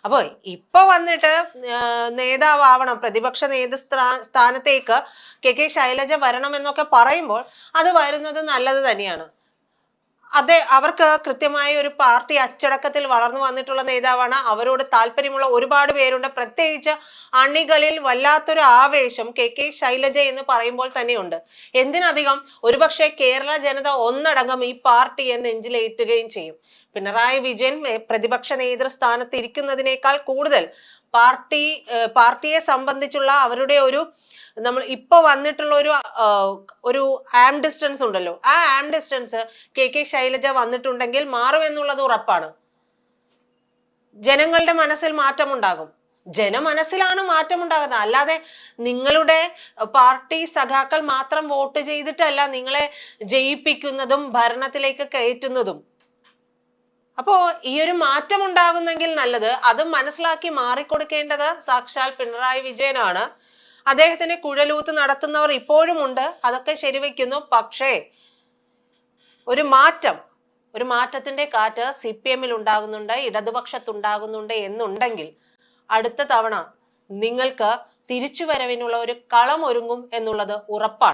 അപ്പൊ ഇപ്പൊ വന്നിട്ട് നേതാവണം, പ്രതിപക്ഷ സ്ഥാനത്തേക്ക് കെ ശൈലജ വരണം എന്നൊക്കെ പറയുമ്പോൾ അത് വരുന്നത് നല്ലത് തന്നെയാണ്. അതെ, അവർക്ക് കൃത്യമായ ഒരു പാർട്ടി അച്ചടക്കത്തിൽ വളർന്നു വന്നിട്ടുള്ള നേതാവാണ്. അവരോട് താല്പര്യമുള്ള ഒരുപാട് പേരുണ്ട്. പ്രത്യേകിച്ച് അണികളിൽ വല്ലാത്തൊരു ആവേശം കെ ശൈലജ എന്ന് പറയുമ്പോൾ തന്നെയുണ്ട്. എന്തിനധികം ഒരുപക്ഷെ കേരള ജനത ഒന്നടങ്കം ഈ പാർട്ടിയെ നെഞ്ചിലേറ്റുകയും ചെയ്യും. പിണറായി വിജയൻ പ്രതിപക്ഷ നേതൃസ്ഥാനത്ത് ഇരിക്കുന്നതിനേക്കാൾ കൂടുതൽ പാർട്ടിയെ സംബന്ധിച്ചുള്ള അവരുടെ ഒരു നമ്മൾ ഇപ്പൊ വന്നിട്ടുള്ള ഒരു ആം ഡിസ്റ്റൻസ് ഉണ്ടല്ലോ, ആ ആം ഡിസ്റ്റൻസ് കെ ശൈലജ വന്നിട്ടുണ്ടെങ്കിൽ മാറുമെന്നുള്ളത് ഉറപ്പാണ്. ജനങ്ങളുടെ മനസ്സിൽ മാറ്റമുണ്ടാകും. ജനമനസ്സിലാണ് മാറ്റമുണ്ടാകുന്നത്. അല്ലാതെ നിങ്ങളുടെ പാർട്ടി സഖാക്കൾ മാത്രം വോട്ട് ചെയ്തിട്ടല്ല നിങ്ങളെ ജയിപ്പിക്കുന്നതും ഭരണത്തിലേക്ക് കയറ്റുന്നതും. അപ്പോ ഈ ഒരു മാറ്റം ഉണ്ടാകുന്നെങ്കിൽ നല്ലത്. അത് മനസ്സിലാക്കി മാറിക്കൊടുക്കേണ്ടത് സാക്ഷാൽ പിണറായി വിജയനാണ്. അദ്ദേഹത്തിന് കുഴലൂത്ത് നടത്തുന്നവർ ഇപ്പോഴും ഉണ്ട്, അതൊക്കെ ശരിവെക്കുന്നു. പക്ഷേ ഒരു മാറ്റത്തിന്റെ കാറ്റ് CPM-ൽ ഉണ്ടാകുന്നുണ്ട്, ഇടതുപക്ഷത്തുണ്ടാകുന്നുണ്ട് എന്നുണ്ടെങ്കിൽ അടുത്ത തവണ നിങ്ങൾക്ക് തിരിച്ചുവരവിനുള്ള ഒരു കളം ഒരുങ്ങും എന്നുള്ളത് ഉറപ്പാണ്.